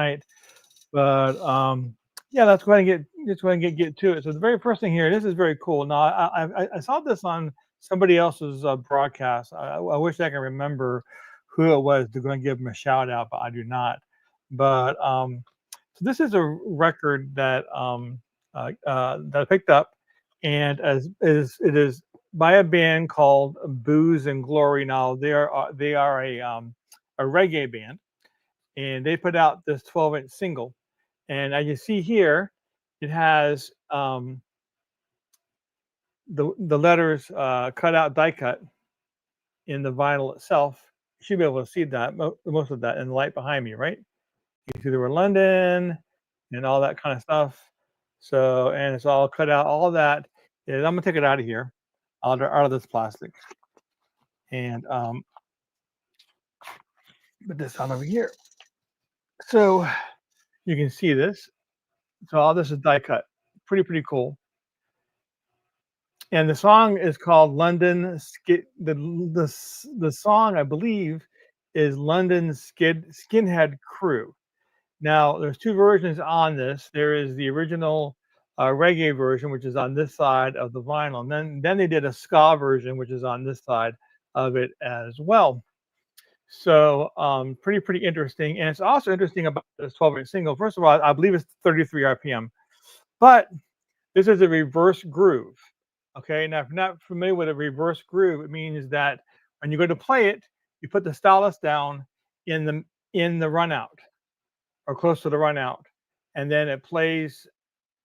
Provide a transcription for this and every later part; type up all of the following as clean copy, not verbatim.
tonight. But yeah, let's go ahead and get to it. So the very first thing here, this is very cool. Now I saw this on somebody else's broadcast. I wish I can remember who it was to go and give them a shout out, but I do not. But so this is a record that I picked up, and as is it is by a band called Booze and Glory. Now they are a reggae band, and they put out this 12-inch single. And as you see here, it has the letters cut out, die cut in the vinyl itself. You should be able to see that most of that in the light behind me, right? You can see the word London and all that kind of stuff. So, and it's all cut out. All that. And I'm gonna take it out of here, out of this plastic, and put this on over here. So you can see this. So all this is die cut. Pretty cool. And the song is called London Skid. The song I believe is London Skinhead Crew. Now there's two versions on this. There is the original reggae version, which is on this side of the vinyl, and then they did a ska version, which is on this side of it as well. So pretty interesting. And it's also interesting about this 12-inch single. First of all, I believe it's 33 RPM, but this is a reverse groove. Okay, now if you're not familiar with a reverse groove, it means that when you go to play it, you put the stylus down in the run out or close to the run out, and then it plays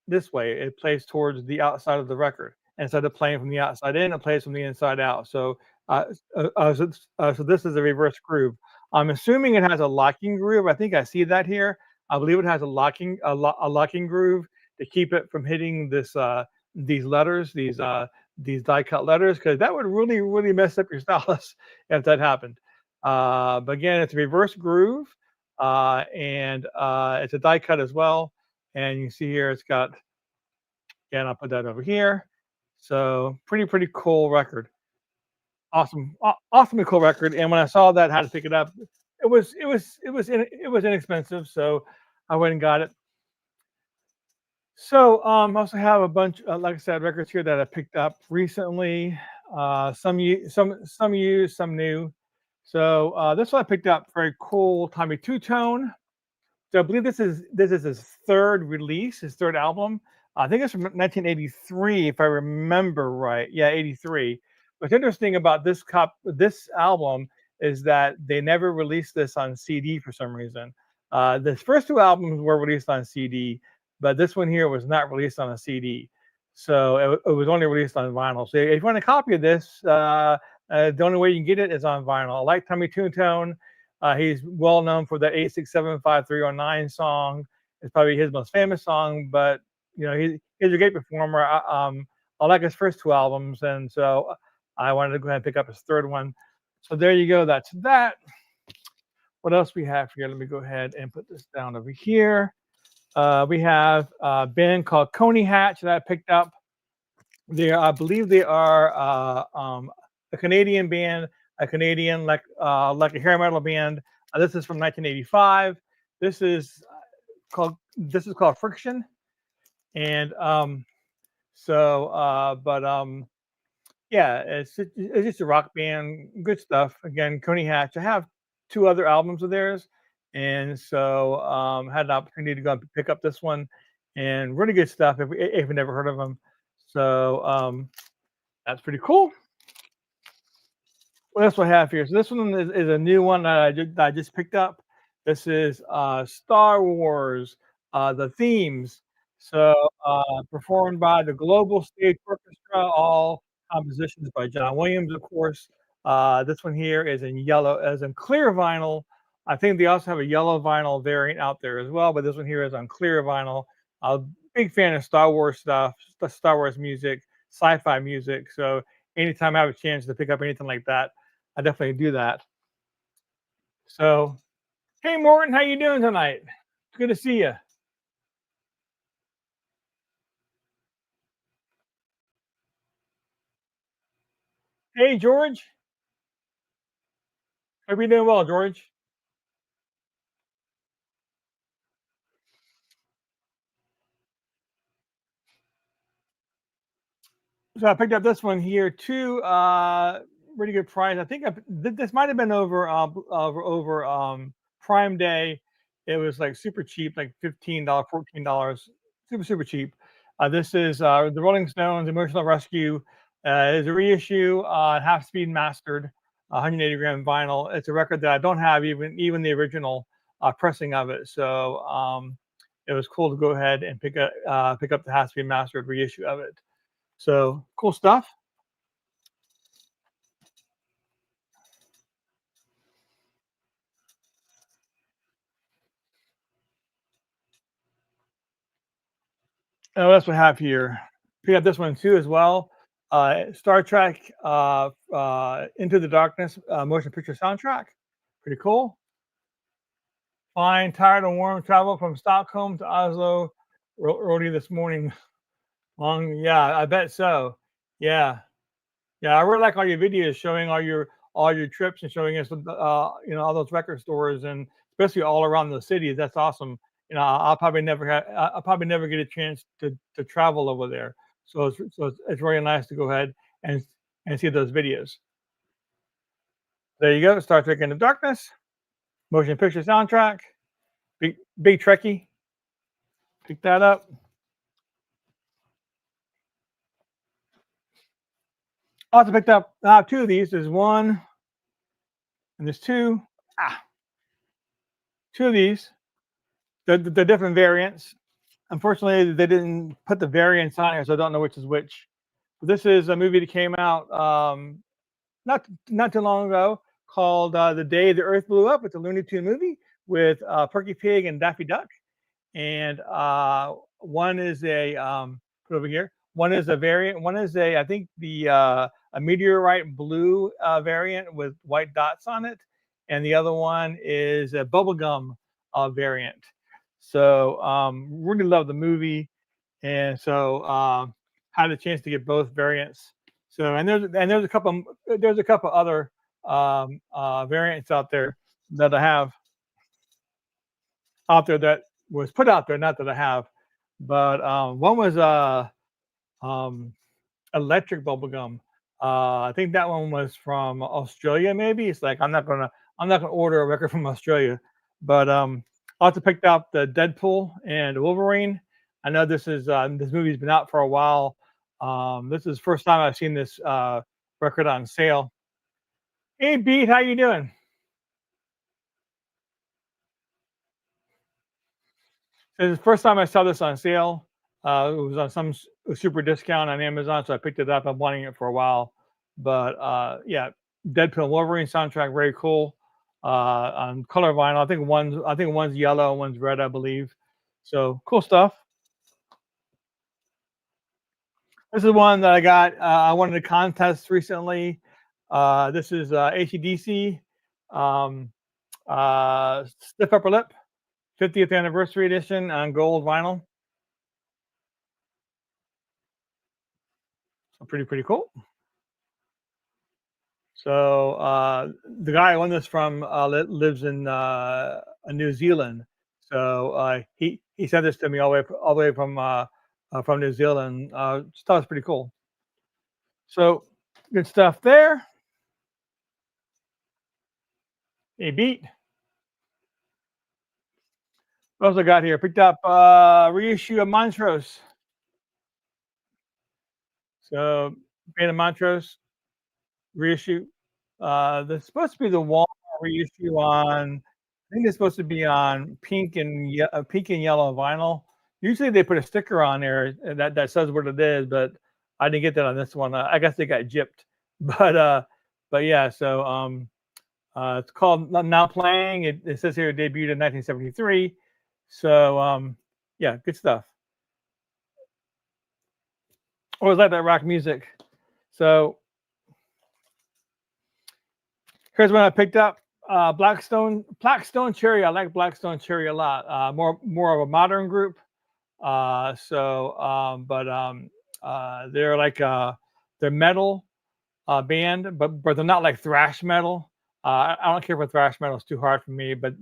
this way. It plays towards the outside of the record instead of playing from the outside in. It plays from the inside out. So so this is a reverse groove. I'm assuming it has a locking groove. I think I see that here. I believe it has a locking groove to keep it from hitting these letters, these die cut letters, because that would really mess up your stylus if that happened. But again, it's a reverse groove, and it's a die cut as well. And you can see here it's got, again, I'll put that over here. So pretty cool record. Awesomely cool record. And when I saw that, how to pick it up, it was inexpensive, so I went and got it. So I also have a bunch, like I said, records here that I picked up recently. Some used, some new. So this one I picked up, very cool Tommy Two Tone. So I believe this is his third release, his third album. I think it's from 1983, if I remember right. Yeah, 83. What's interesting about this album is that they never released this on CD for some reason. The first two albums were released on CD, but this one here was not released on a CD. So it was only released on vinyl. So if you want a copy of this, the only way you can get it is on vinyl. I like Tommy Two Tone. He's well known for that 8675309 song. It's probably his most famous song, but he's a great performer. I like his first two albums, and so I wanted to go ahead and pick up his third one. So there you go. That's that. What else we have here? Let me go ahead and put this down over here. We have a band called Coney Hatch that I picked up. I believe they are a Canadian band, a Canadian like a hair metal band. This is from 1985. This is called Friction, and yeah, it's just a rock band, good stuff. Again, Coney Hatch. I have two other albums of theirs, and so had an opportunity to go and pick up this one, and really good stuff. If you never heard of them, so that's pretty cool. What else do I have here? So this one is a new one that I just picked up. This is Star Wars, the themes. So performed by the Global Stage Orchestra, all compositions by John Williams, of course. This one here is in yellow, as in clear vinyl. I think they also have a yellow vinyl variant out there as well, but this one here is on clear vinyl. I'm a big fan of Star Wars stuff, Star Wars music, sci-fi music. So anytime I have a chance to pick up anything like that, I definitely do that. So, hey Morton, how you doing tonight? It's good to see you. Hey George, hope you're doing well, George. So I picked up this one here too. Really good price. I think this might have been over Prime Day. It was like super cheap, like $15, $14, super cheap. This is the Rolling Stones Emotional Rescue. Is a reissue, half speed mastered, 180 gram vinyl. It's a record that I don't have even the original pressing of it. So it was cool to go ahead and pick up the half speed mastered reissue of it. So cool stuff. And what else we have here? We got this one too as well. Star Trek Into the Darkness motion picture soundtrack. Pretty cool. Fine, tired and warm travel from Stockholm to Oslo. Rode you this morning. Long, yeah, I bet so. Yeah, yeah, I really like all your videos showing all your trips and showing us, all those record stores and especially all around the cities. That's awesome. I'll probably never get a chance to travel over there. So it's really nice to go ahead and see those videos. There you go. Star Trek Into Darkness, motion picture soundtrack. Big Trekkie. Pick that up. I also picked up two of these. There's one and there's two. Ah, two of these. The different variants. Unfortunately, they didn't put the variants on here, so I don't know which is which. But this is a movie that came out not too long ago called "The Day the Earth Blew Up." It's a Looney Tune movie with Porky Pig and Daffy Duck, and one is a put over here. One is a variant. One is I think a meteorite blue variant with white dots on it, and the other one is a bubblegum variant. So really love the movie, and so had a chance to get both variants. So there's a couple other variants out there that I have out there that was put out there, not that I have, but one was um, electric bubblegum. I think that one was from Australia, maybe. It's like I'm not gonna order a record from Australia, but I also picked up the Deadpool and Wolverine. I know this movie's been out for a while. This is the first time I've seen this record on sale. Hey, Beat, how you doing? This is the first time I saw this on sale. It was on some super discount on Amazon, so I picked it up. I'm wanting it for a while, but yeah, Deadpool and Wolverine soundtrack, very cool. On color vinyl, I think one's yellow, one's red, I believe. So cool stuff. This is one that I got. I won a contest recently. This is ACDC Stiff Upper Lip 50th anniversary edition on gold vinyl. So pretty cool. So the guy I won this from lives in New Zealand. So he sent this to me all the way from New Zealand. Just thought it was pretty cool. So good stuff there. A beat. What else I got here? Picked up reissue of Montrose. So Band of Montrose reissue. There's supposed to be the Walmart reissue on. I think it's supposed to be on pink and yellow vinyl. Usually they put a sticker on there that says what it is, but I didn't get that on this one. I guess they got gypped, but yeah. So it's called Now Playing. It says here it debuted in 1973. So yeah, good stuff. Always like that rock music. So here's what I picked up. Blackstone Cherry. I like Blackstone Cherry a lot. More of a modern group. They're like they're metal band, but they're not like thrash metal. I don't care for thrash metal; it's too hard for me. But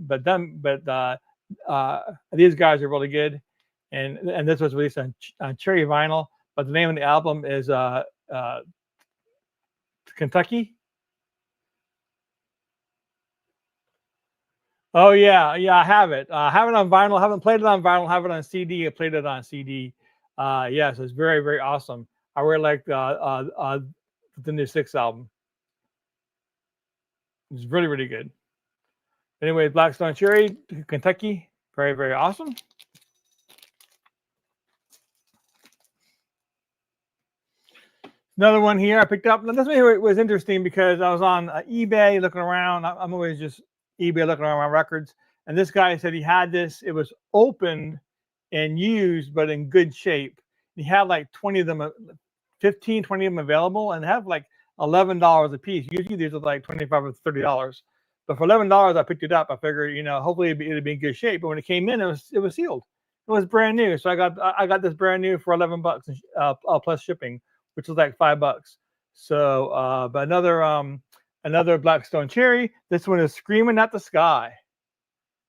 these guys are really good, and this was released on Cherry vinyl. But the name of the album is Kentucky. Oh yeah, yeah, I have it. I have it on vinyl. I haven't played it on vinyl. I have it on CD. I played it on CD. Yes, it's very, very awesome. I really like the new Six album. It's really, really good. Anyway, Blackstone Cherry, Kentucky, very, very awesome. Another one here I picked up. Now, this one here was interesting because I was on eBay looking around. I'm always just eBay looking around my records. And this guy said he had this. It was opened and used, but in good shape. He had like 20 of them, 15, 20 of them available, and have like $11 a piece. Usually these are like $25 or $30. But for $11, I picked it up. I figured, hopefully it'd be in good shape. But when it came in, it was sealed. It was brand new. So I got this brand new for $11 plus shipping, which was like $5. So, but another Blackstone Cherry. This one is Screaming at the Sky.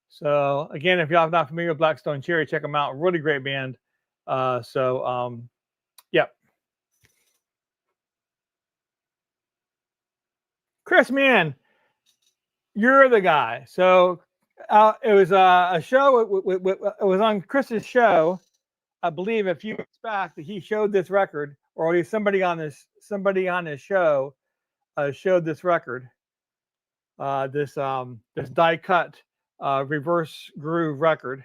So again, if y'all not familiar with Blackstone Cherry, check them out. Really great band. Yeah. Chris Mann, you're the guy. So it was a show. It was on Chris's show, I believe, a few weeks back that he showed this record, or at least somebody on his show showed this record. This die cut reverse groove record,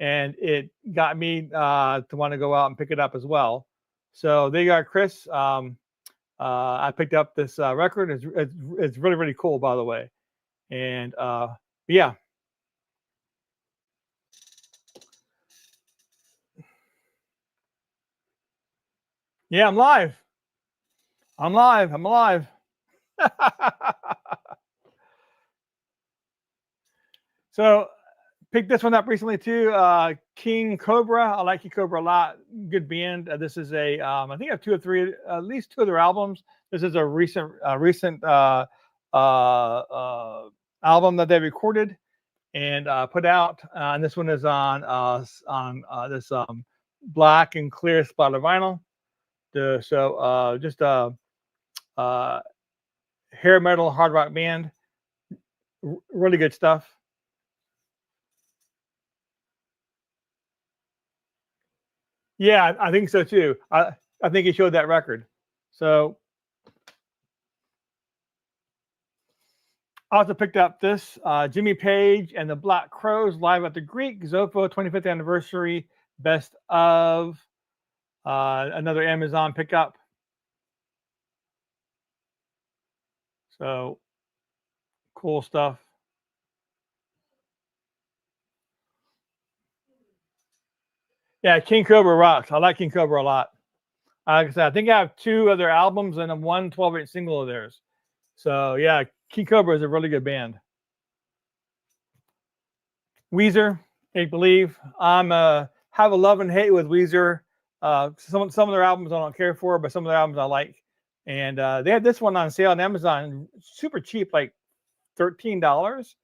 and it got me to want to go out and pick it up as well. So there you got Chris. I picked up this record. It's really, really cool, by the way. And yeah. Yeah, I'm live. I'm live. I'm alive. So picked this one up recently too. King Cobra. I like King Cobra a lot. Good band. This is a I think I have two or three, at least two of their albums. This is a recent album that they recorded and put out. And this one is on this black and clear splatter vinyl. Just hair metal hard rock band. Really good stuff. Yeah, I think so too. I think he showed that record. So I also picked up this Jimmy Page and the Black Crows live at the Greek Zopho 25th anniversary best of. Another Amazon pickup. So cool stuff. Yeah, King Cobra rocks. I like King Cobra a lot. Like I said, I think I have two other albums and one 12-inch single of theirs. So yeah, King Cobra is a really good band. Weezer, I believe. I'm have a love and hate with Weezer. Some of their albums I don't care for, but some of their albums I like. And they had this one on sale on Amazon, super cheap, like $13.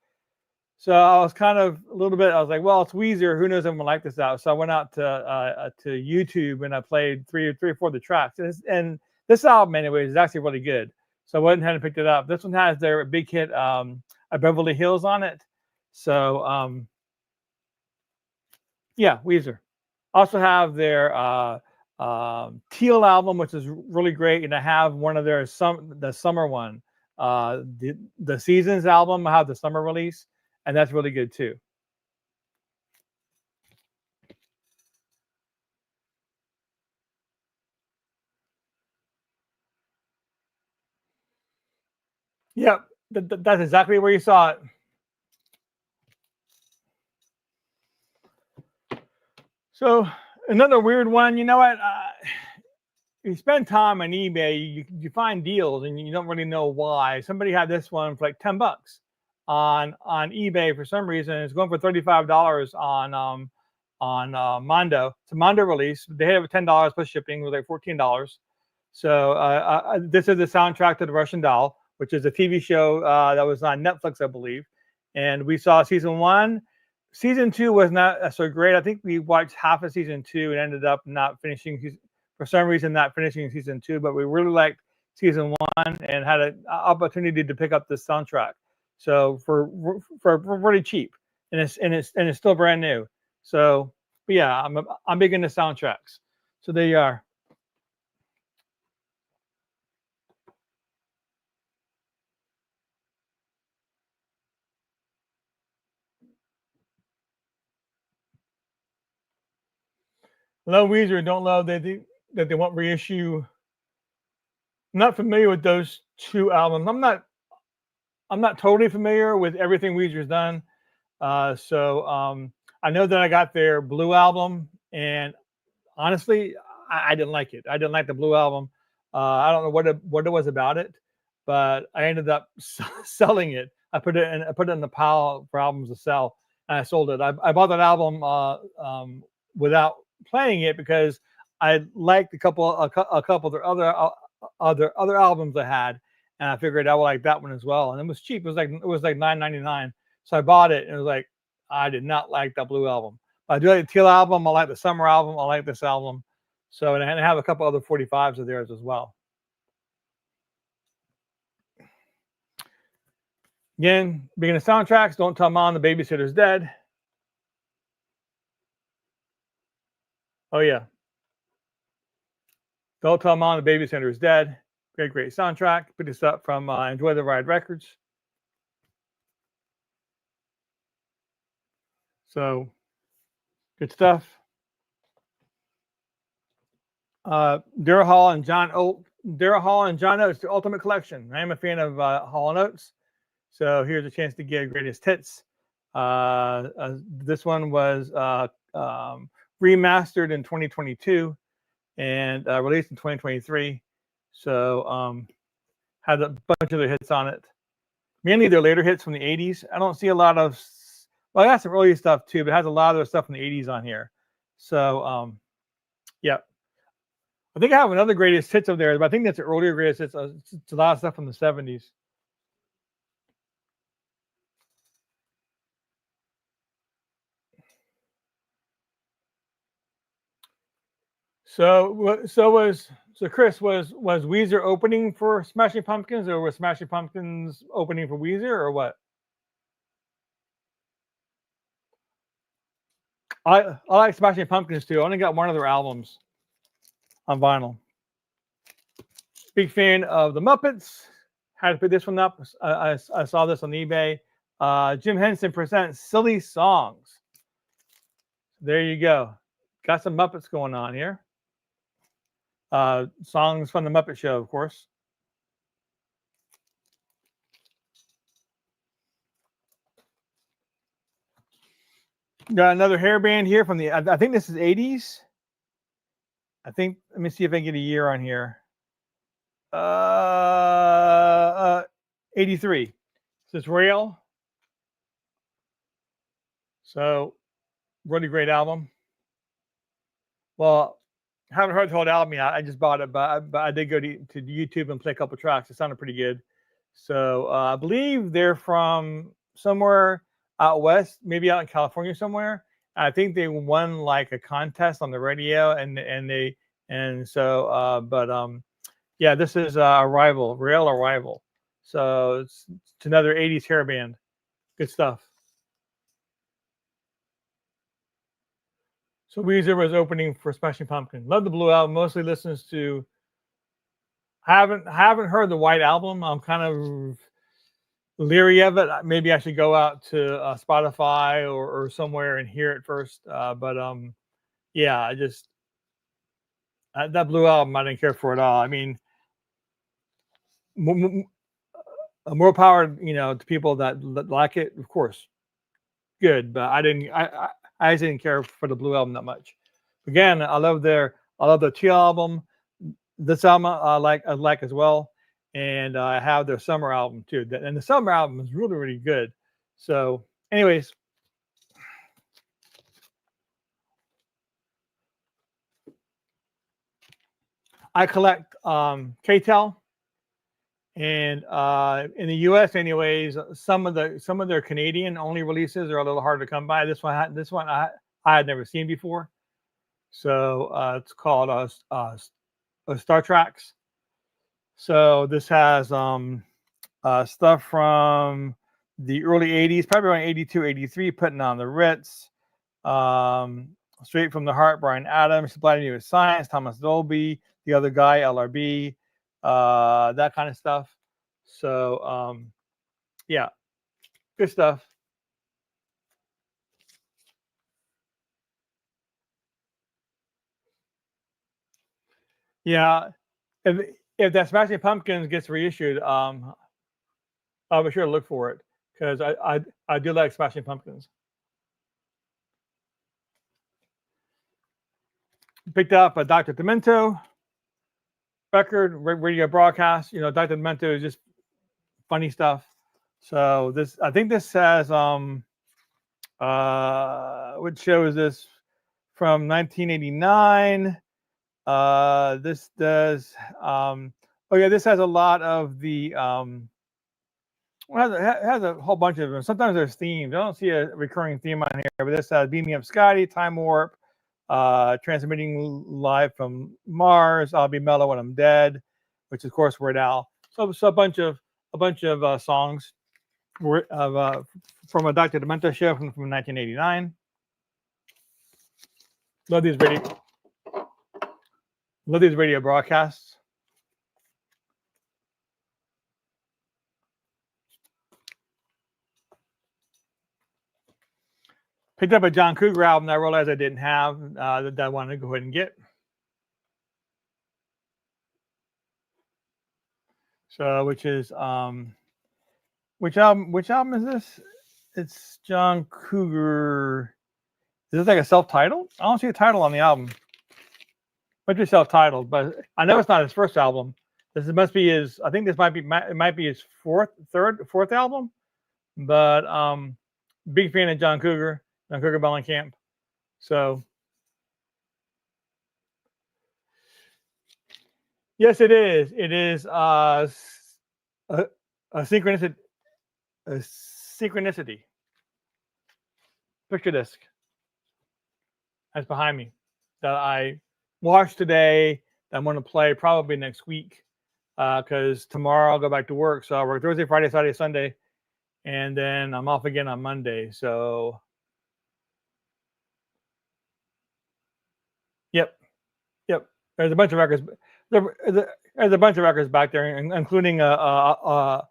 So I was kind of a little bit. I was like, well, it's Weezer. Who knows if I'm gonna like this out? So I went out to YouTube and I played three or four of the tracks. And this album, anyways, is actually really good. So I went ahead and picked it up. This one has their big hit, Beverly Hills, on it. So yeah, Weezer. Also have their Teal album, which is really great, and I have one of their the summer one, the Seasons album. I have the summer release, and that's really good too. Yep, that's exactly where you saw it. So another weird one. You know what? You spend time on eBay, you find deals, and you don't really know why. Somebody had this one for like $10 on eBay for some reason. It's going for $35 on Mondo. It's a Mondo release. They have $10 plus shipping, with like $14. So this is the soundtrack to The Russian Doll, which is a TV show that was on Netflix, I believe. And we saw season 1. Season 2 was not so great. I think we watched half of season 2 and ended up not finishing for some reason not finishing season 2, but we really liked season 1 and had an opportunity to pick up this soundtrack. So for pretty cheap, and it's still brand new. So, but yeah, I'm big into soundtracks. So there you are. Love Weezer, don't love that they won't reissue. I'm not familiar with those 2 albums. I'm not totally familiar with everything Weezer's done. So I know that I got their Blue album, and honestly, I didn't like it. I didn't like the Blue album. I don't know what it was about it, but I ended up selling it. I put it in the pile for albums to sell, and I sold it. I bought that album without playing it because I liked a couple of their other albums I had, and I figured I would like that one as well. And it was cheap. It was like $9.99. So I bought it, and it was like I did not like that Blue album. But I do like the Teal album. I like the Summer album. I like this album. So, and I have a couple other 45s of theirs as well. Again, being the soundtracks, Don't Tell Mom the Babysitter's Dead. Oh yeah. Don't Tell Mom the Babysitter's Dead. Great soundtrack. Put this up from Enjoy the Ride Records. So, good stuff. Daryl Hall and John Oates, the Ultimate Collection. I am a fan of Hall and Oates, so here's a chance to get greatest hits. This one was remastered in 2022 and released in 2023. So had a bunch of their hits on it. Mainly their later hits from the 80s. I don't see a lot of, well, I got some early stuff too, but it has a lot of their stuff from the 80s on here. So yeah. I think I have another greatest hits of theirs, but I think that's the earlier greatest hits. It's a lot of stuff from the 70s. So Chris, was Weezer opening for Smashing Pumpkins, or was Smashing Pumpkins opening for Weezer, or what? I like Smashing Pumpkins too. I only got one of their albums on vinyl. Big fan of the Muppets. Had to put this one up. I saw this on eBay. Jim Henson presents Silly Songs. There you go. Got some Muppets going on here. Songs from the Muppet Show, of course. Got another hairband here from the, I think this is 80s. I think, let me see if I can get a year on here. 83. This is Rail. So, really great album. Well, haven't heard the whole album yet. I just bought it, but I did go to YouTube and play a couple tracks. It sounded pretty good. So I believe they're from somewhere out west, maybe out in California somewhere. I think they won like a contest on the radio, yeah, this is Rail Arrival. So it's another 80s hair band. Good stuff. So Weezer was opening for Smashing Pumpkins. Love the Blue album. Mostly listens to. Haven't heard the White album. I'm kind of leery of it. Maybe I should go out to Spotify or somewhere and hear it first. Yeah, I just that Blue album I didn't care for at all. I mean, more power, to people that like it, of course, good. But I didn't. I just didn't care for the Blue album that much. Again, I love the Teal album. This album I like as well, and I have their Summer album too. And the Summer album is really good. So, anyways, I collect KTEL, and in the U.S. anyways, some of their Canadian only releases are a little hard to come by. This one I had never seen before. So it's called Star Tracks. So this has stuff from the early 80s, probably around 82, 83, Putting on the Ritz, um, Straight from the Heart, Bryan Adams, Supply New Science, Thomas Dolby, The Other Guy, LRB, that kind of stuff. So, yeah, good stuff. Yeah, if if that Smashing Pumpkins gets reissued, I'll be sure to look for it because I do like Smashing Pumpkins. Picked up a Dr. Demento record, radio broadcast. You know, Dr. Demento is just funny stuff. So this, I think this has what show is this from 1989? This does oh yeah, this has a lot of the well, has a whole bunch of them. Sometimes there's themes. I don't see a recurring theme on here, but this has Beam Me Up Scotty, Time Warp, transmitting live from Mars, I'll Be Mellow When I'm Dead, which of course Weird Al. So a bunch of songs from a Dr. Demento show from 1989. Love these radio broadcasts. Picked up a John Cougar album that I realized I didn't have that I wanted to go ahead and get. So, which album is this? It's John Cougar. Is this like a self-titled? I don't see a title on the album. Might be self-titled, but I know it's not his first album. This must be his. I think this might be his fourth album. But big fan of John Cougar Mellencamp. So yes, it is. It is a synchronicity. A synchronicity. Picture disc. That's behind me that I watched today. I'm going to play probably next week because tomorrow I'll go back to work. So I work Thursday, Friday, Saturday, Sunday, and then I'm off again on Monday. So, yep. There's a bunch of records. There's a bunch of records back there, including a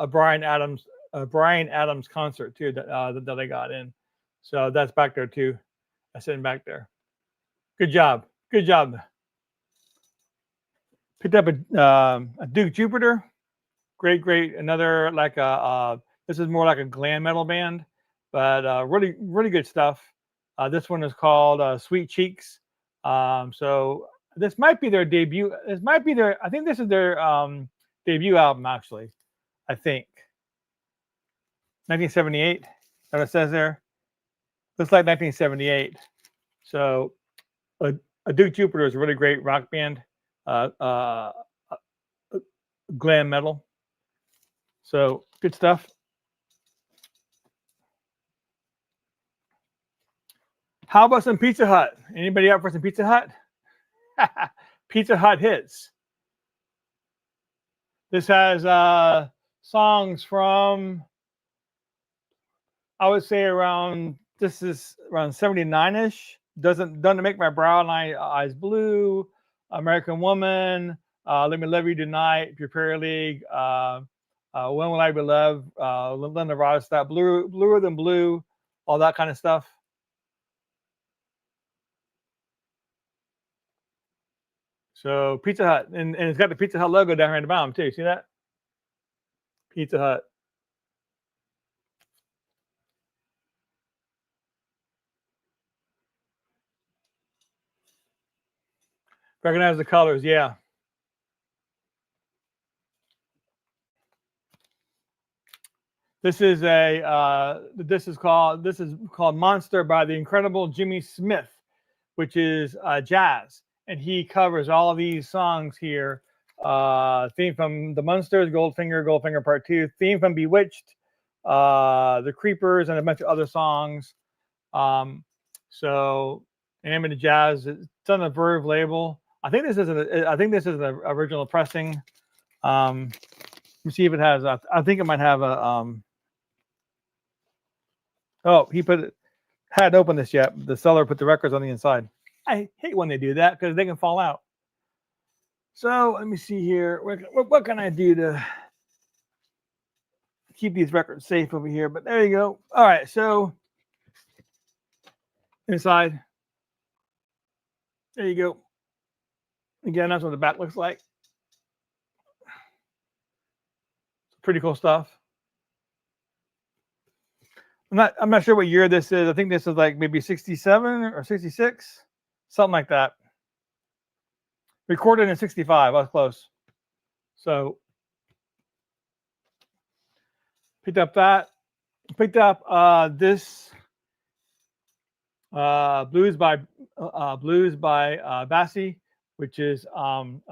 Bryan Adams concert too that I got in. So that's back there too. That's sitting back there. Good job. Picked up a Duke Jupiter. Great. Another like this is more like a glam metal band, but really good stuff. This one is called Sweet Cheeks. So this might be their debut. I think this is their debut album actually. I think 1978. That it says there. Looks like 1978. So a Duke Jupiter is a really great rock band. Glam metal. So good stuff. How about some Pizza Hut? Anybody up for some Pizza Hut? Pizza Hut hits. This has songs from, I would say this is around 79-ish. Doesn't make my brow and eyes blue. American Woman, Let Me Love You Tonight, Prepare League, When Will I Be Loved, Linda Ronstadt, Bluer Than Blue, all that kind of stuff. So Pizza Hut, and it's got the Pizza Hut logo down here at the bottom too. See that? Pizza Hut. Recognize the colors, yeah. This is called Monster by the incredible Jimmy Smith, which is jazz, and he covers all of these songs here. Theme from The Munsters, Goldfinger Part 2, theme from Bewitched, The Creepers, and a bunch of other songs. So Ambient Jazz. It's on the Verve label. I think this is an original pressing. Let me see if it has. I think it might have a. Oh, he hadn't opened this yet. The seller put the records on the inside. I hate when they do that because they can fall out. So let me see here. What can I do to keep these records safe over here? But there you go. All right, so inside. There you go. Again, that's what the back looks like. Pretty cool stuff. I'm not sure what year this is. I think this is like maybe 67 or 66, something like that. Recorded in 65. I was close. So picked up that. Picked up this Blues by Basie, which is Count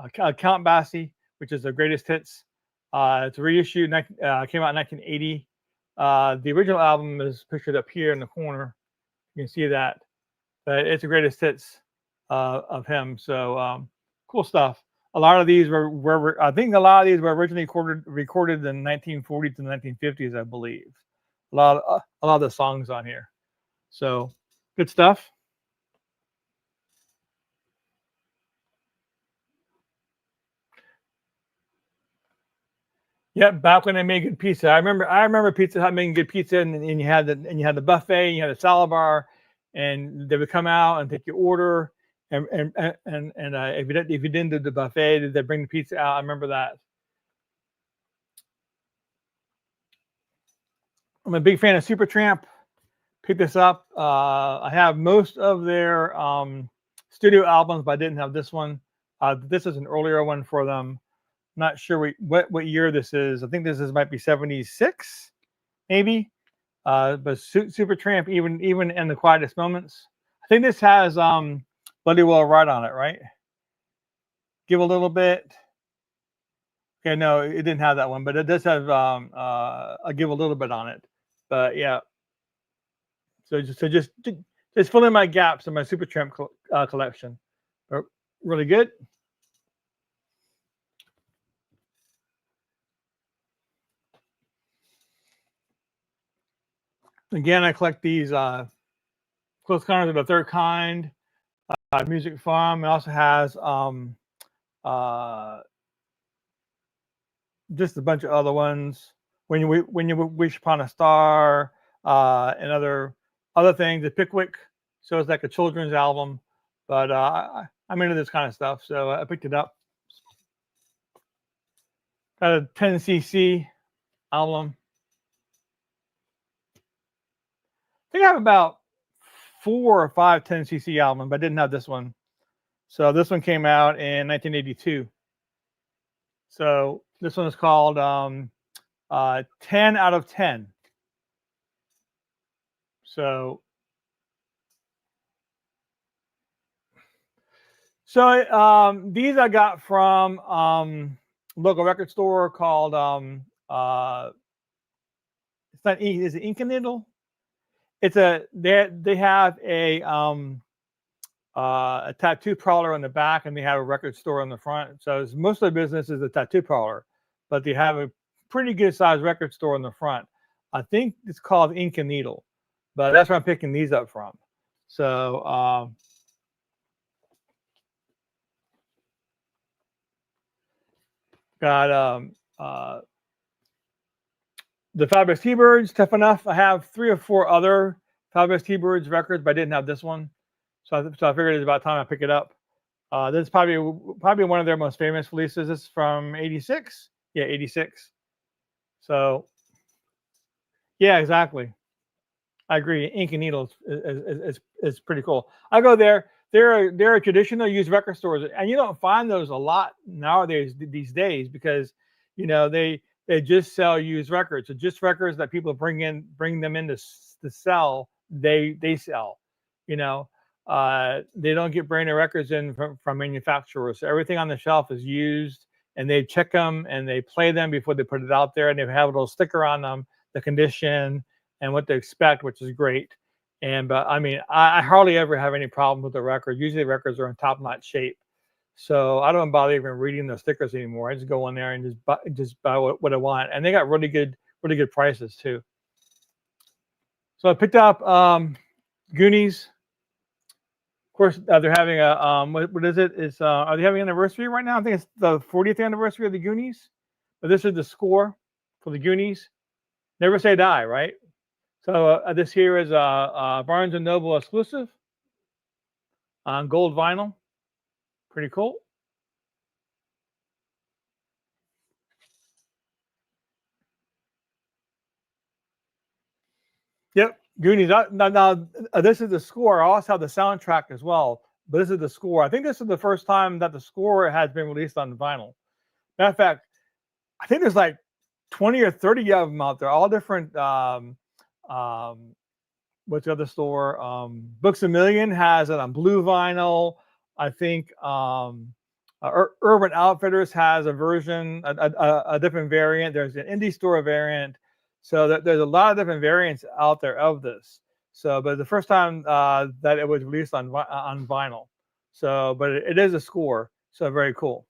Basie, which is the greatest hits. It's a reissue. Came out in 1980. The original album is pictured up here in the corner. You can see that, but it's the greatest hits of him. So cool stuff. A lot of these were I think a lot of these were originally recorded in the 1940s and 1950s, I believe. A lot of the songs on here. So good stuff. Yeah, back when they made good pizza. I remember Pizza Hut making good pizza, and you had the buffet, and you had a salad bar, and they would come out and take your order, and if you didn't do the buffet, they'd bring the pizza out. I remember that. I'm a big fan of Supertramp. Picked this up. I have most of their studio albums, but I didn't have this one. This is an earlier one for them. Not sure what year this is. I think might be 76, maybe. But Supertramp, even in the quietest moments. I think this has Bloody Well Right on it, right? Give a little bit. Okay, no, it didn't have that one, but it does have I Give a Little Bit on it. But yeah. So just fill in my gaps in my Supertramp collection. Really good. Again, I collect these Close Encounters of the Third Kind, Music Farm. It also has just a bunch of other ones. When you Wish Upon a Star, and other things. The Pickwick, so it's like a children's album, but I'm into this kind of stuff, so I picked it up. Got a 10cc album. I think I have about 4 or 5 10cc albums, but I didn't have this one. So this one came out in 1982. So this one is called 10 out of 10. So these I got from local record store called it's not is it Ink and Needle? It's they have a tattoo parlor on the back, and they have a record store on the front. So most of the business is a tattoo parlor, but they have a pretty good sized record store on the front. I think it's called Ink and Needle, but that's where I'm picking these up from. So got the Fabulous T-Birds, Tough Enough. I have 3 or 4 other Fabulous T-Birds records, but I didn't have this one. So I figured it's about time I pick it up. This is probably one of their most famous releases. This is from 86. Yeah, 86. So yeah, exactly. I agree. Ink and Needle is pretty cool. I go there. They're a traditional used record stores, and you don't find those a lot nowadays these days because they just sell used records. So just records that people bring them in to sell. They sell. They don't get brand new records in from manufacturers. So everything on the shelf is used, and they check them and they play them before they put it out there, and they have a little sticker on them, the condition and what to expect, which is great. But I mean, I hardly ever have any problems with the records. Usually, the records are in top-notch shape, so I don't bother even reading the stickers anymore. I just go in there and just buy what I want, and they got really good prices too. So I picked up Goonies. Of course, they're having a what is it? Is are they having an anniversary right now? I think it's the 40th anniversary of the Goonies. But this is the score for the Goonies. Never Say Die, right? So this here is a Barnes and Noble exclusive on gold vinyl. Pretty cool. Yep, Goonies. This is the score. I also have the soundtrack as well, but this is the score. I think this is the first time that the score has been released on vinyl. Matter of fact, I think there's like 20 or 30 of them out there, all different. What's the other store? Books a Million has it on blue vinyl. I think Urban Outfitters has a version, a different variant. There's an indie store variant. So there's a lot of different variants out there of this. So, but the first time that it was released on vinyl. So, but it is a score. So very cool.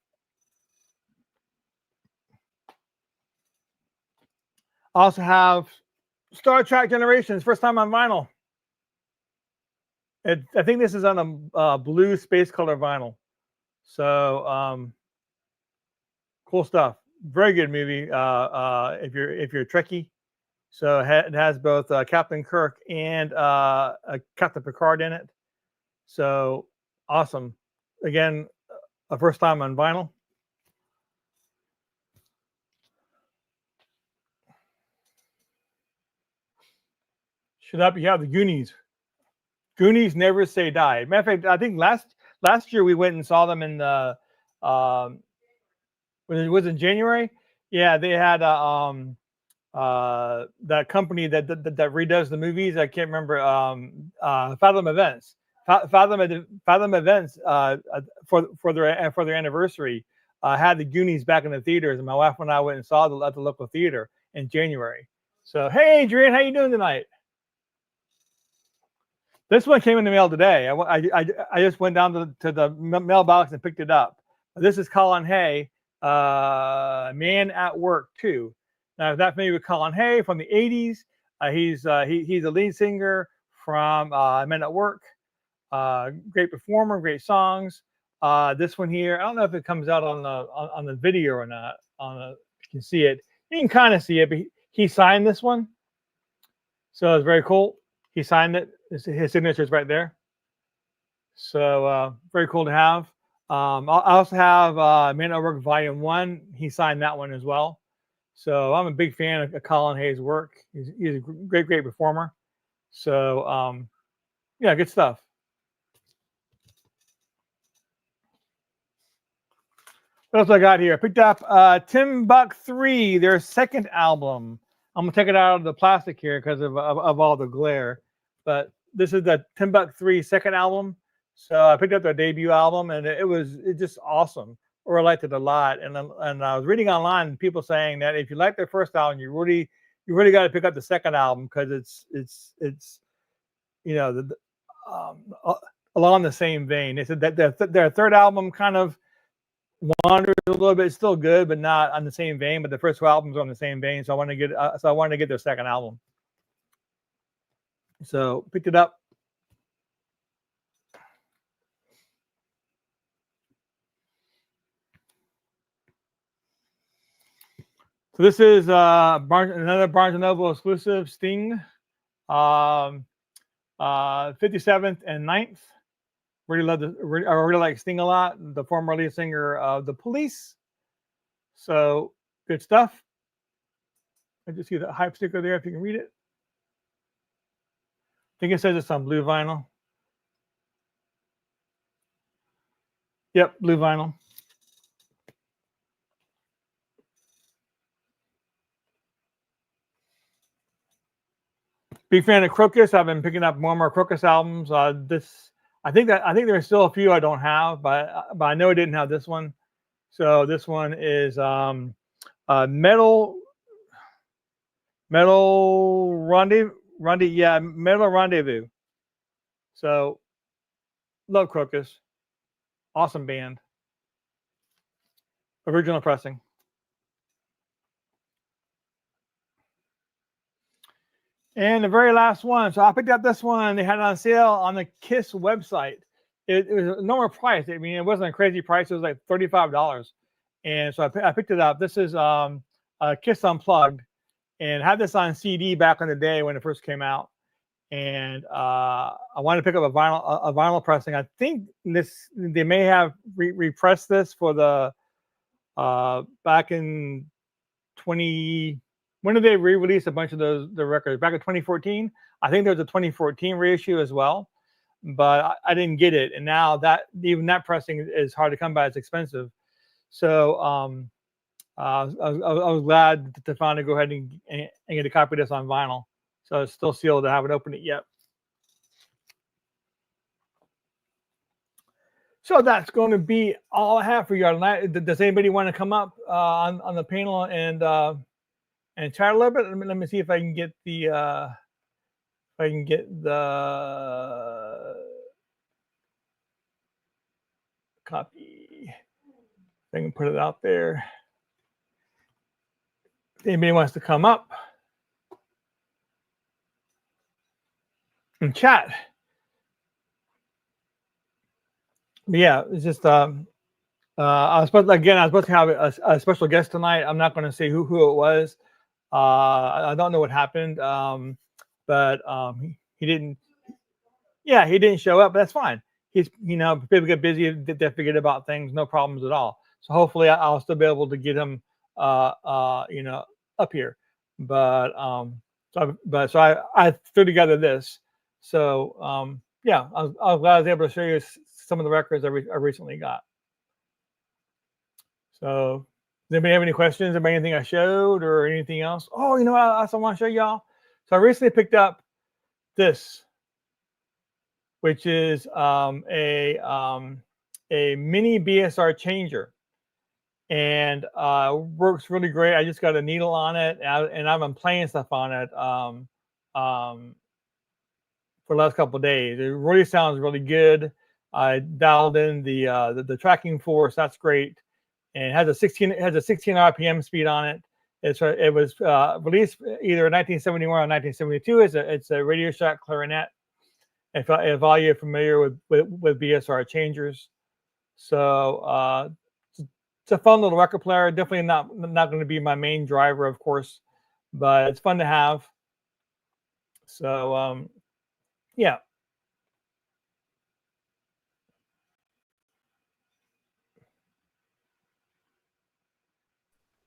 I also have Star Trek Generations, first time on vinyl. I think this is on a blue space color vinyl. So cool stuff. Very good movie. If you're a Trekkie, so it has both Captain Kirk and Captain Picard in it. So awesome. Again, a first time on vinyl. Should up, you have the Goonies. Goonies Never Say Die. Matter of fact, I think last year we went and saw them in the when it was in January. Yeah, they had that company that redoes the movies. I can't remember. Fathom Events. Fathom Events for their anniversary had the Goonies back in the theaters, and my wife and I went and saw at the local theater in January. So hey, Adrian, how you doing tonight? This one came in the mail today. I just went down to the mailbox and picked it up. This is Colin Hay, Man at Work 2. Now, if that's familiar with Colin Hay from the 80s, he's a lead singer from Men at Work. Great performer, great songs. This one here, I don't know if it comes out on the video or not. You can see it. You can kind of see it, but he signed this one, so it's very cool. He signed it. His signature is right there. So very cool to have. I also have Man at Work Volume 1. He signed that one as well. So I'm a big fan of Colin Hay's work. He's a great performer. So yeah, good stuff. What else I got here? I picked up Timbuk3, their second album. I'm gonna take it out of the plastic here because of all the glare. But this is the Timbuk3 second album. So I picked up their debut album, and it's just awesome. Or I liked it a lot. And I was reading online people saying that if you like their first album, you really got to pick up the second album because it's along the same vein. They said that their third album kind of wanders a little bit. It's still good, but not on the same vein. But the first two albums are on the same vein. So I wanted to get their second album. So picked it up. So this is another Barnes and Noble exclusive, Sting, 57th and 9th. I really like Sting a lot, the former lead singer of The Police. So good stuff. I just see the hype sticker there if you can read it. I think it says it's on blue vinyl. Yep, blue vinyl. Big fan of Crocus. I've been picking up more and more Crocus albums. I think there's still a few I don't have, but I know I didn't have this one. So this one is Metal Rendezvous. Metal Rendezvous. So love Crocus, awesome band, original pressing. And the very last one. So I picked up this one. They had it on sale on the Kiss website. It was a normal price. I mean, it wasn't a crazy price. It was like $35. And so I picked it up. This is Kiss Unplugged, and had this on CD back in the day when it first came out. And I wanted to pick up a vinyl pressing. I think they may have repressed this for the back in 20. When did they re-release a bunch of the records? Back in 2014. I think there was a 2014 reissue as well, but I didn't get it. And now even that pressing is hard to come by. It's expensive. So I was glad to finally go ahead and get a copy of this on vinyl. So it's still sealed. I haven't opened it yet. So that's going to be all I have for you tonight. Does anybody want to come up on the panel and chat a little bit? Let me see if I can get the copy. If I can put it out there. If anybody wants to come up and chat. But yeah, it's just I was supposed to have a special guest tonight. I'm not going to say who it was. I don't know what happened, but he didn't. Yeah, he didn't show up. But that's fine. He's people get busy. They forget about things. No problems at all. So hopefully I'll still be able to get him up here. But so I threw together this. So yeah, I was glad I was able to show you some of the records I recently got. So does anybody have any questions about anything I showed or anything else? Oh, I also want to show y'all. So I recently picked up this, which is a mini BSR changer, and works really great. I just got a needle on it, and I've been playing stuff on it for the last couple of days. It really sounds really good. I dialed in the tracking force. That's great. And it has a 16 RPM speed on it. It was released either in 1971 or 1972. It's a Radio Shack clarinet. If all you're familiar with BSR changers, so it's a fun little record player. Definitely not going to be my main driver, of course, but it's fun to have. So yeah.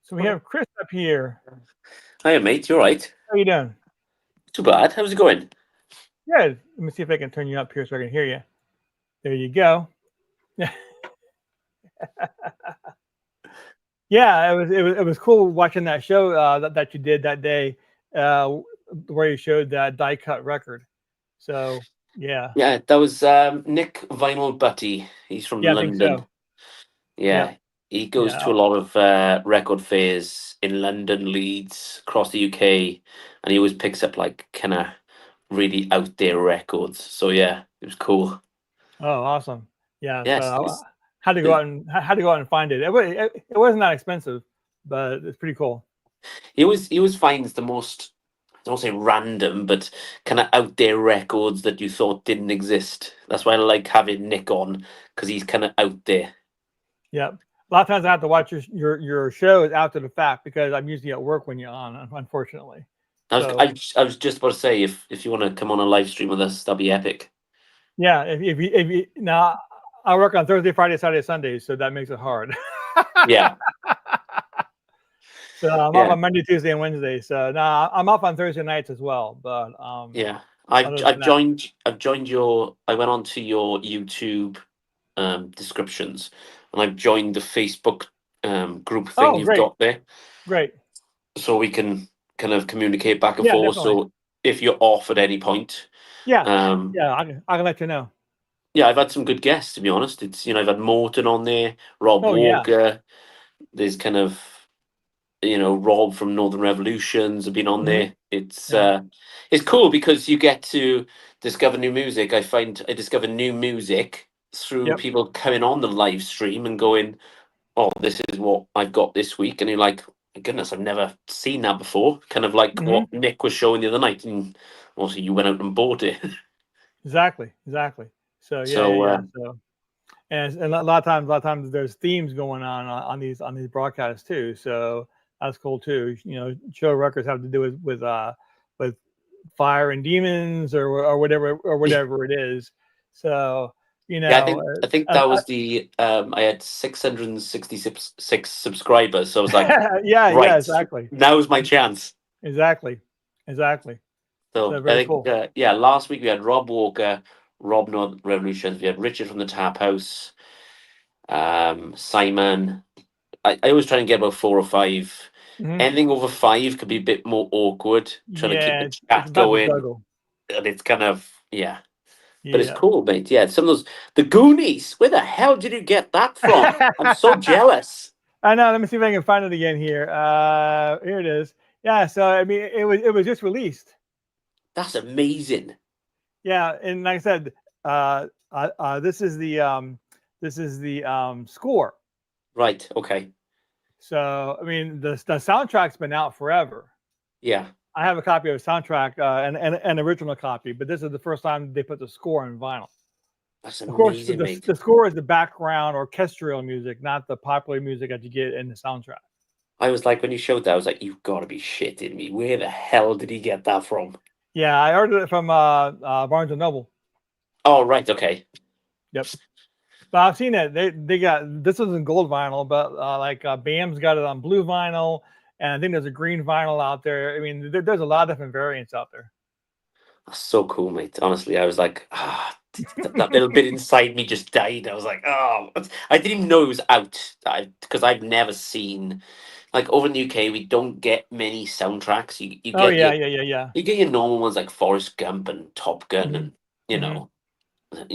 So we have Chris up here. Hiya, mate. You all right? How you doing? Too bad. How's it going? Good. Let me see if I can turn you up here so I can hear you. There you go. Yeah, it was cool watching that show that you did that day, where you showed that die cut record. So yeah. Yeah, that was Nick Vinyl Butty. He's from London. I think so. Yeah, he goes to a lot of record fairs in London, Leeds, across the UK, and he always picks up like kind of really out there records. So yeah, it was cool. Oh, awesome! Yeah, yes, so I had to go out and find it. It wasn't that expensive, but it's pretty cool. He always finds the most, I don't say random, but kind of out there records that you thought didn't exist. That's why I like having Nick on, because he's kind of out there. Yeah, a lot of times I have to watch your shows after the fact because I'm usually at work when you're on, unfortunately. I was just about to say, if you want to come on a live stream with us, that'd be epic. Yeah, if you now I work on Thursday, Friday, Saturday, Sundays, so that makes it hard. Yeah. So I'm off on Monday, Tuesday, and Wednesday. So now I'm off on Thursday nights as well. But yeah, I've joined your. I went onto your YouTube descriptions, and I've joined the Facebook group thing you've got there. Great. So we can kind of communicate back and forth. Definitely. So if you're off at any point, I can let you know. Yeah, I've had some good guests, to be honest. It's I've had Morton on there, Rob Walker. Yeah. There's kind of Rob from Northern Revolutions have been on there. It's cool because you get to discover new music, I find I discover new music through Yep. people coming on the live stream and going, "Oh, this is what I've got this week," and you're like, "My goodness, I've never seen that before." Kind of like Hmm. what Nick was showing the other night, and also you went out and bought it. Exactly. Exactly. So yeah, yeah, So yeah. So and a lot of times there's themes going on these broadcasts too. So that's cool too. Show records have to do with fire and demons or whatever it is. So you yeah, know, I think uh, that uh, was the I had 666 subscribers, so I was like, yeah, yeah, right, exactly, now's my chance. exactly, exactly. So So I very think, cool. yeah, last week we had Rob Walker, Rob North Revolutions, we had Richard from the Tap House, Simon. I always try and get about 4 or 5. Hmm. Anything over 5 could be a bit more awkward, trying to keep Yeah, the it's chat about the going, juggle. and it's kind of, yeah. But it's Yeah. cool, mate. Yeah, some of those, the Goonies, where the hell did you get that from? I'm so jealous. I know. Let me see if I can find it again here. Here it is. Yeah. So I mean, it was just released. That's amazing. Yeah, and like I said, this is the score. Right, okay. So I mean, the soundtrack's been out forever. Yeah, I have a copy of the soundtrack and an original copy, but this is the first time they put the score on vinyl. that's Of course, amazing, mate. the score is the background orchestral music, not the popular music that you get in the soundtrack. I was like, when you showed that, I was like, you've got to be shitting me. Where the hell did he get that from? Yeah, I ordered it from Barnes and Noble. Oh, right, okay. Yep. But I've seen it. They got this is in gold vinyl, but BAM's got it on blue vinyl, and I think there's a green vinyl out there. I mean, there's a lot of different variants out there. That's so cool, mate. Honestly, I was like, that little bit inside me just died. I was like, oh, I didn't even know it was out. Because I've never seen, like, over in the UK, we don't get many soundtracks. You Oh get yeah, your yeah, yeah, yeah. normal ones like Forrest Gump and Top Gun Hmm. and you Hmm.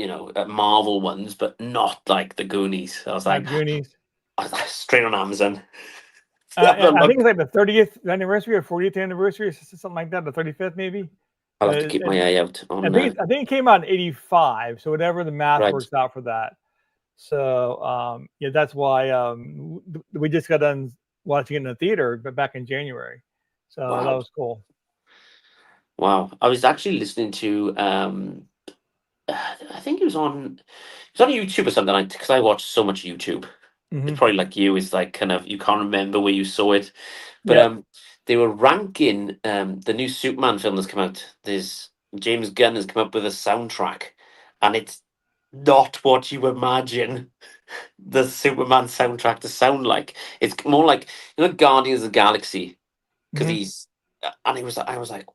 know Marvel ones, but not like the Goonies. I was Not like, the Goonies. straight on Amazon. Have a I think look. it's like the 30th anniversary or 40th anniversary, or something like that. The 35th maybe. I'll have to keep And my eye out I on. think it came out in '85. So whatever the math Right. works out for that. So yeah, that's why we just got done watching it in the theater, but back in January. So that Wow. was cool. Wow. I was actually listening to. I think it was on YouTube or something like because I watch so much YouTube. It's Hmm. probably like you. It's like kind of you can't remember where you saw it, but Yep. they were ranking the new Superman film that's come out. There's James Gunn has come up with a soundtrack, and it's not what you imagine the Superman soundtrack to sound like. It's more like Guardians of the Galaxy because Hmm. and I was like,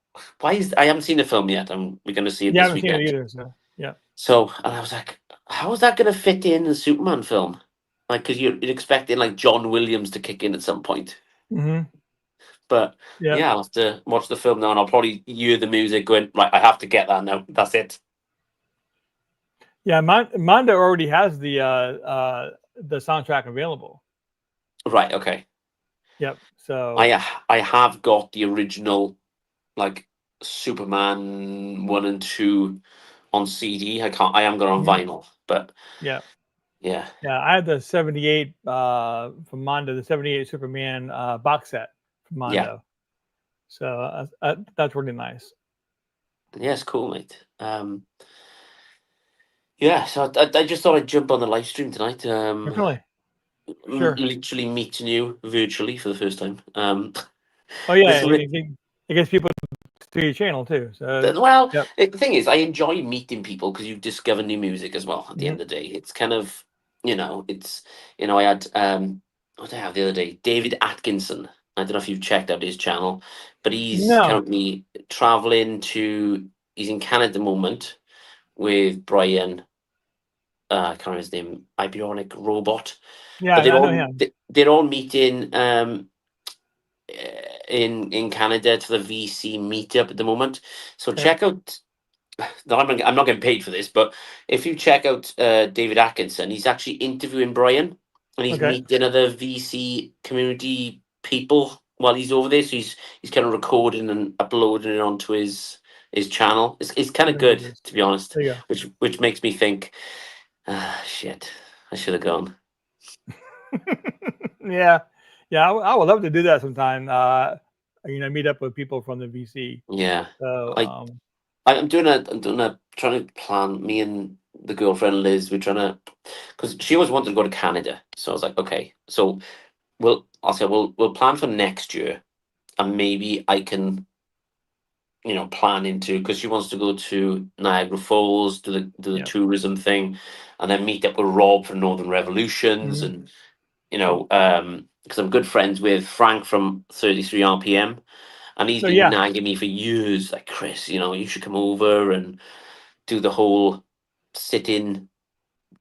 why is I haven't seen the film yet. We're going to see it Yeah, I this haven't seen it weekend. either. So yeah. So, and I was like, how is that going to fit in the Superman film? Like, because you're expecting like John Williams to kick in at some point. Hmm. But Yeah. yeah, I'll have to watch the film now, and I'll probably hear the music going. Right, I have to get that now. That's it. Yeah. Mondo already has the soundtrack available. Right, okay. Yep. So I have got the original like Superman 1 and 2 on CD. I am going on mhm, vinyl, but yeah. yeah, Yeah, I had the 78 from Mondo, the 78 Superman box set from yeah, Mondo. So that's really nice. yeah, it's cool, mate. Yeah, so I just thought I'd jump on the live stream tonight. Definitely. Sure. Literally meeting you virtually for the first time. Oh yeah, This is it gets people to your channel too. So well, yep. the thing is, I enjoy meeting people because you discover new music as well. At the Hmm. end of the day, it's kind of it's I had what did I have the other day? David Atkinson. I don't know if you've checked out his channel, but he's No. currently traveling to. He's in Canada at the moment with Brian. I can't remember his name. Ibionic Robot, Yeah, but I know him. they're all meeting in Canada to the VC meetup at the moment. So Okay. check out. No, I'm not getting paid for this, but if you check out David Atkinson, he's actually interviewing Brian, and he's Okay. meeting other VC community people while he's over there. So he's kind of recording and uploading it onto his his channel. It's kind of There it good, is. to be honest, There you go. which makes me think, shit, I should have gone. Yeah, yeah. I would love to do that sometime. Meet up with people from the VC. Yeah, So, I I'm doing a trying to plan. Me and the girlfriend Liz, we're trying to, because she always wanted to go to Canada. So I was like, okay, so I'll say we'll plan for next year, and maybe I can, plan into, because she wants to go to Niagara Falls, do the yeah. tourism thing, and then meet up with Rob for Northern Revolutions, Mhm. and Cool. because I'm good friends with Frank from 33 RPM, and he's So been yeah, nagging me for years, like, Chris, you should come over and do the whole sit in,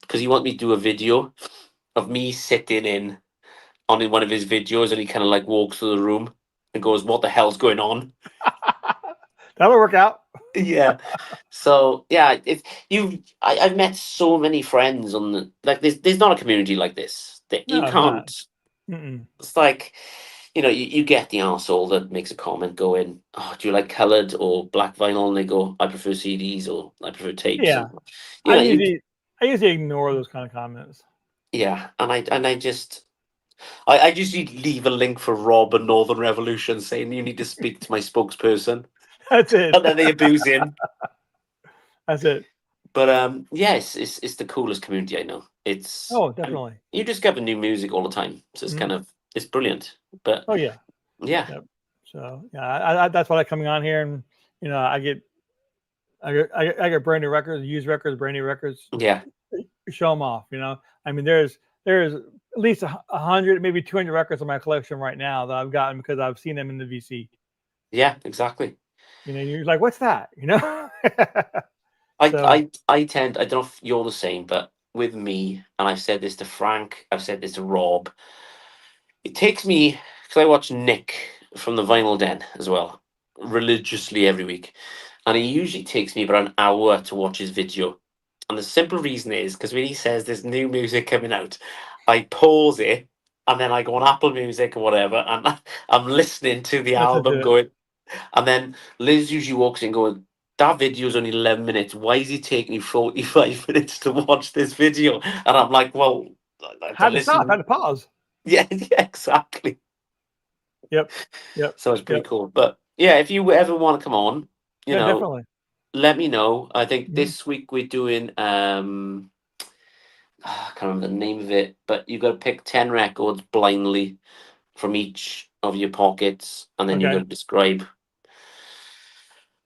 because he wanted me to do a video of me sitting in on one of his videos, and he kind of like walks through the room and goes, "What the hell's going on?" that'll work out. Yeah. So yeah, I've met so many friends on the, like, there's not a community like this. That you No, it's not. can't. Mm-mm. It's like, you get the arsehole that makes a comment going, "Oh, do you like coloured or black vinyl?" And they go, "I prefer CDs," or "I prefer tapes." Yeah, And I you usually I usually ignore those kind of comments. yeah, and I just I usually leave a link for Rob and Northern Revolution saying you need to speak to my spokesperson, That's it. and then they abuse him. That's it. But yes, it's the coolest community I know. Oh, And definitely. you discover new music all the time, so Mhm. it's brilliant. But Oh yeah. yeah, Yep. So yeah, that's why I coming on here, and I get brand new records, used records, brand new records. yeah, Show them off. I mean, there's at least 100, maybe 200 records in my collection right now that I've gotten because I've seen them in the VC. yeah, exactly. You're like, what's that? I So I I tend, I don't know if you're the same, but with me, and I've said this to Frank, I've said this to Rob. It takes me, because I watch Nick from the Vinyl Den as well, religiously every week, and it usually takes me about an hour to watch his video. And the simple reason is because when he says there's new music coming out, I pause it, and then I go on Apple Music or whatever, and I'm listening to the listen album to it. going, and then Liz usually walks in going, "That video's only 11 minutes. Why is it taking you 45 minutes to watch this video?" And I'm like, well, I have to Had to stop. Had listen. to pause. Yeah, yeah, exactly. Yep. Yep. So it's pretty Yep. cool. But yeah, if you ever want to come on, Yeah. Definitely. let me know. I think Mhm. this week we're doing I can't remember the name of it, but you've got to pick 10 records blindly from each of your pockets, and then you've got Okay. to describe,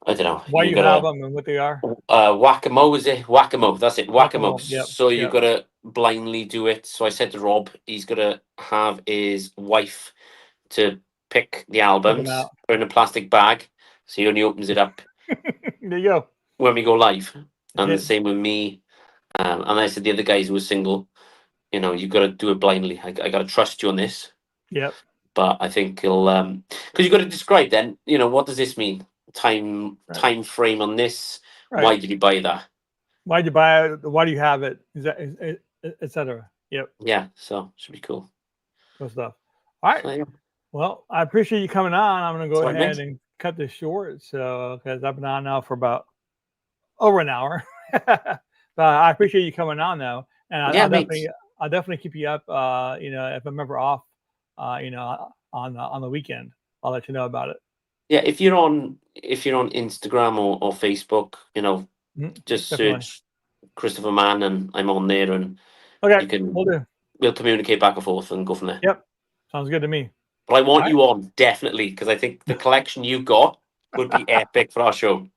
I don't know, Why you you got have to them and what they are. whack-a-mole, is it? Whack-a-mole, that's it, whack-a-mole. Whack-a-mole. Yep. So you Yep. got to blindly do it. So I said to Rob, he's got to have his wife to pick the Pick them albums, out. put in a plastic bag, so he only opens it up There you go. when we go live. That's And the it. same with me. And I said the other guys who were single, you got to do it blindly. I got to trust you on this. Yep. But I think he'll, because you got to describe then, what does this mean? Right. Time frame on this. Right. Why did you buy that? Why'd you buy it? Why do you have it? Is that, etc. Yep. Yeah, so should be cool. Cool stuff. All right. So yeah, Well, I appreciate you coming on. I'm going to that's go what I ahead meant. and cut this short. So, because I've been on now for about over an hour. But I appreciate you coming on though, and Yeah, mate. I'll definitely keep you up. If I'm ever off, on the weekend, I'll let you know about it. Yeah, if you're on Instagram or Facebook, Mhm. just Definitely. search Christopher Mann, and I'm on there, and Okay, you can we'll do. we'll communicate back and forth and go from there. Yep, sounds good to me. But I All want right, you on, definitely, because I think the collection you got would be epic for our show.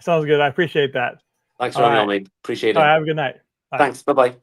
sounds good. I appreciate that. Thanks for All having me right, on, mate. Appreciate all right. it. Have a good night. Bye. Thanks. Bye bye.